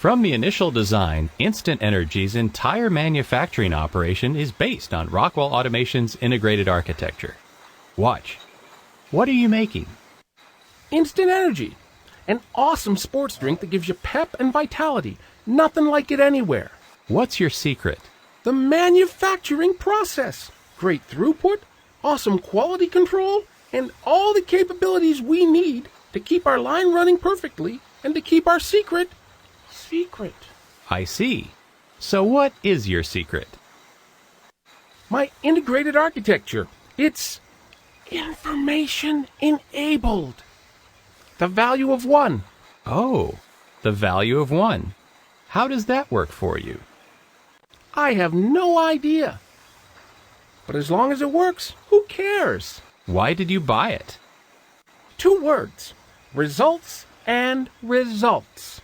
From the initial design, Instant Energy's entire manufacturing operation is based on Rockwell Automation's integrated architecture. Watch. What are you making? Instant Energy. An awesome sports drink that gives you pep and vitality. Nothing like it anywhere. What's your secret? The manufacturing process. Great throughput, awesome quality control, and all the capabilities we need to keep our line running perfectly and to keep our secret. I see. So what is your secret? My integrated architecture. It's information enabled. The value of one. Oh, the value of one. How does that work for you? I have no idea. But as long as it works, who cares? Why did you buy it? 2 words. Results and results.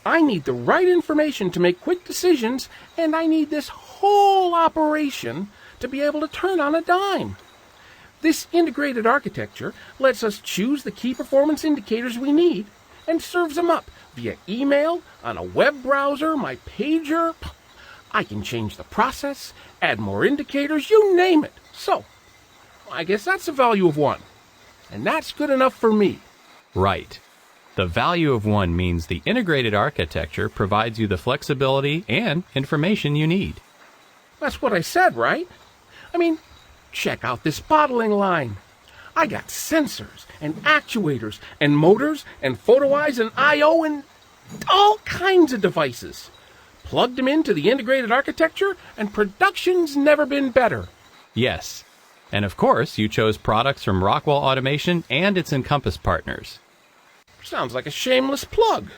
I need the right information to make quick decisions, and I need this whole operation to be able to turn on a dime. This integrated architecture lets us choose the key performance indicators we need and serves them up via email, on a web browser, my pager. I can change the process, add more indicators, you name it. So, I guess that's the value of one. And that's good enough for me. Right. The value of one means the integrated architecture provides you the flexibility and information you need. That's what I said, right? I mean, check out this bottling line. I got sensors and actuators and motors and photo eyes and I/O and all kinds of devices. Plugged them into the integrated architecture, and production's never been better. Yes. And of course, you chose products from Rockwell Automation and its Encompass partners. Sounds like a shameless plug.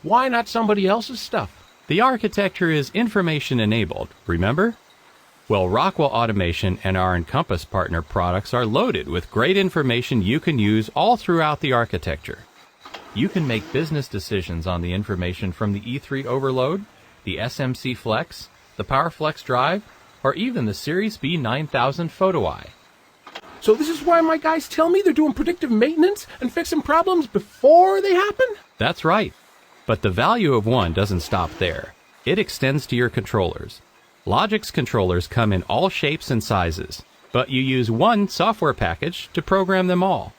Why not somebody else's stuff? The architecture is information-enabled, remember? Well, Rockwell Automation and our Encompass partner products are loaded with great information you can use all throughout the architecture. You can make business decisions on the information from the E3 Overload, the SMC Flex, the PowerFlex drive, or even the Series B 9000 Photo Eye. So this is why my guys tell me they're doing predictive maintenance and fixing problems before they happen? That's right. But the value of one doesn't stop there. It extends to your controllers. Logix controllers come in all shapes and sizes, but you use one software package to program them all.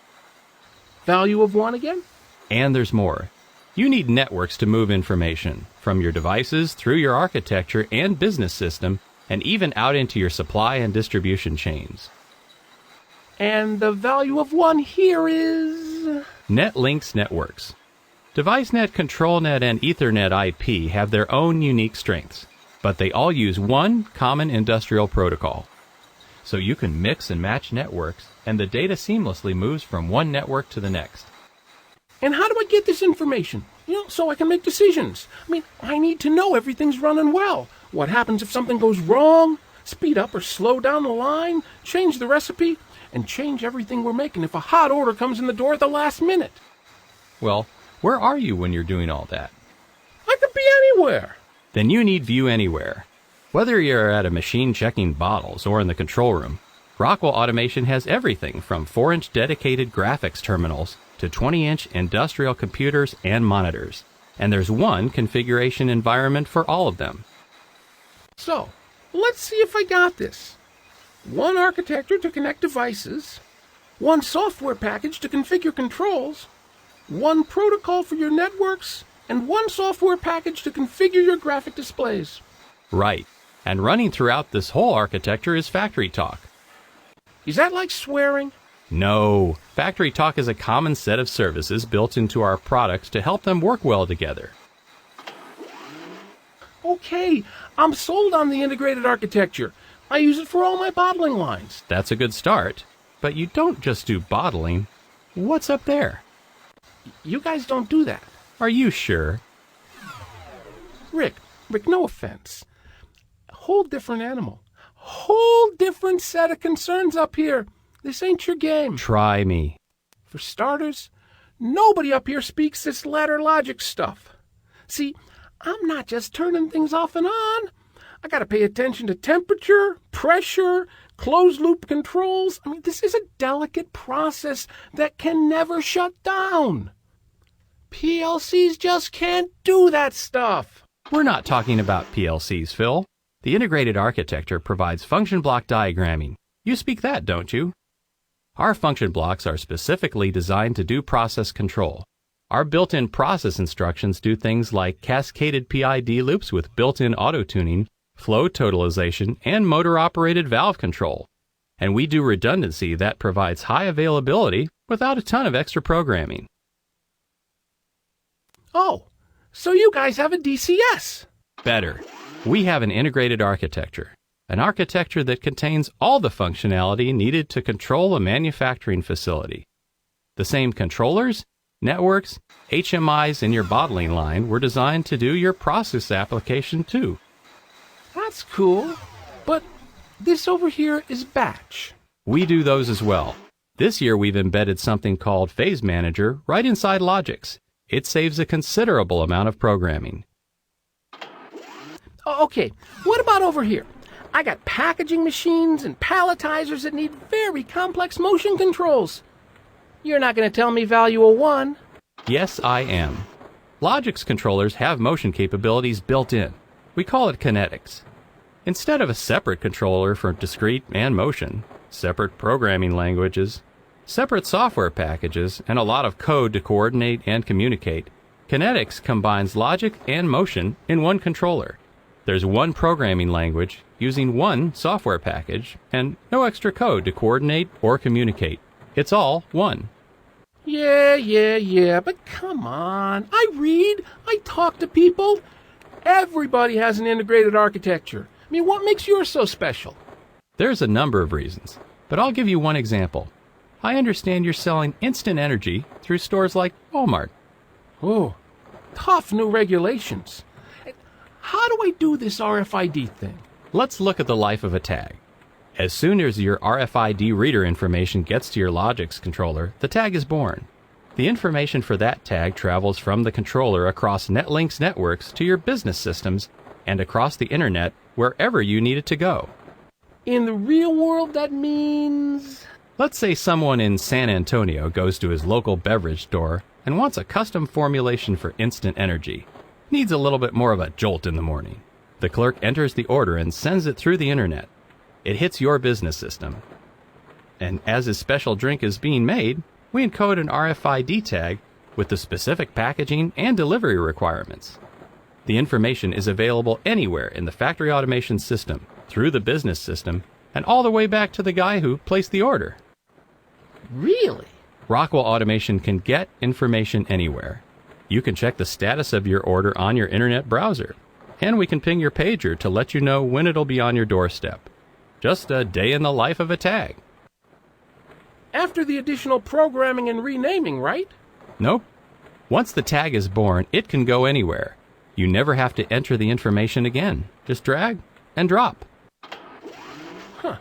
Value of one again? And there's more. You need networks to move information, from your devices through your architecture and business system, and even out into your supply and distribution chains. And the value of one here is... NetLinks networks. DeviceNet, ControlNet, and Ethernet IP have their own unique strengths, but they all use one common industrial protocol. So you can mix and match networks, and the data seamlessly moves from one network to the next. And how do I get this information? So I can make decisions. I need to know everything's running well. What happens if something goes wrong? Speed up or slow down the line? Change the recipe? And change everything we're making if a hot order comes in the door at the last minute. Well, where are you when you're doing all that? I could be anywhere. Then you need View Anywhere. Whether you're at a machine checking bottles or in the control room, Rockwell Automation has everything from 4-inch dedicated graphics terminals to 20-inch industrial computers and monitors. And there's one configuration environment for all of them. So, let's see if I got this. One architecture to connect devices, one software package to configure controls, one protocol for your networks, and one software package to configure your graphic displays. Right. And running throughout this whole architecture is FactoryTalk. Is that like swearing? No. FactoryTalk is a common set of services built into our products to help them work well together. Okay, I'm sold on the integrated architecture. I use it for all my bottling lines. That's a good start. But you don't just do bottling. What's up there? You guys don't do that. Are you sure? Rick, no offense. Whole different animal. Whole different set of concerns up here. This ain't your game. Try me. For starters, nobody up here speaks this ladder logic stuff. See, I'm not just turning things off and on. I gotta pay attention to temperature, pressure, closed-loop controls. This is a delicate process that can never shut down. PLCs just can't do that stuff. We're not talking about PLCs, Phil. The integrated architecture provides function block diagramming. You speak that, don't you? Our function blocks are specifically designed to do process control. Our built-in process instructions do things like cascaded PID loops with built-in auto-tuning, flow totalization, and motor-operated valve control. And we do redundancy that provides high availability without a ton of extra programming. Oh, so you guys have a DCS. Better. We have an integrated architecture, an architecture that contains all the functionality needed to control a manufacturing facility. The same controllers, networks, HMIs in your bottling line were designed to do your process application too. That's cool, but this over here is batch. We do those as well. This year we've embedded something called Phase Manager right inside Logix. It saves a considerable amount of programming. Okay, what about over here? I got packaging machines and palletizers that need very complex motion controls. You're not going to tell me value of 1. Yes, I am. Logix controllers have motion capabilities built in. We call it kinetics. Instead of a separate controller for discrete and motion, separate programming languages, separate software packages, and a lot of code to coordinate and communicate, kinetics combines logic and motion in one controller. There's one programming language using one software package and no extra code to coordinate or communicate. It's all one. Yeah, but come on. I read, I talk to people. Everybody has an integrated architecture. I mean, what makes yours so special? There's a number of reasons, but I'll give you one example. I understand you're selling instant energy through stores like Walmart. Oh, tough new regulations. How do I do this RFID thing? Let's look at the life of a tag. As soon as your RFID reader information gets to your Logix controller, the tag is born. The information for that tag travels from the controller across NetLink's networks to your business systems and across the internet wherever you need it to go. In the real world, that means... Let's say someone in San Antonio goes to his local beverage store and wants a custom formulation for instant energy. Needs a little bit more of a jolt in the morning. The clerk enters the order and sends it through the internet. It hits your business system. And as his special drink is being made, we encode an RFID tag with the specific packaging and delivery requirements. The information is available anywhere in the factory automation system, through the business system, and all the way back to the guy who placed the order. Really? Rockwell Automation can get information anywhere. You can check the status of your order on your internet browser, and we can ping your pager to let you know when it'll be on your doorstep. Just a day in the life of a tag. After the additional programming and renaming, right? Nope. Once the tag is born, it can go anywhere. You never have to enter the information again. Just drag and drop. Huh.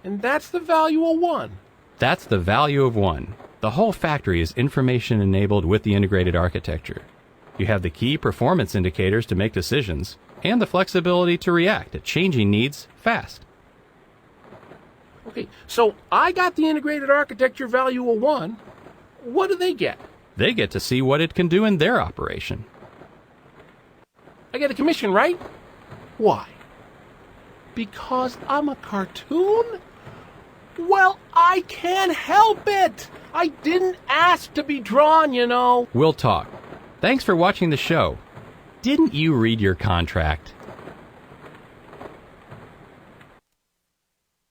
And that's the value of 1. That's the value of 1. The whole factory is information enabled with the integrated architecture. You have the key performance indicators to make decisions and the flexibility to react to changing needs fast. Okay, so I got the integrated architecture value of 1. What do they get? They get to see what it can do in their operation. I get a commission, right? Why? Because I'm a cartoon? Well, I can't help it. I didn't ask to be drawn, you know. We'll talk. Thanks for watching the show. Didn't you read your contract?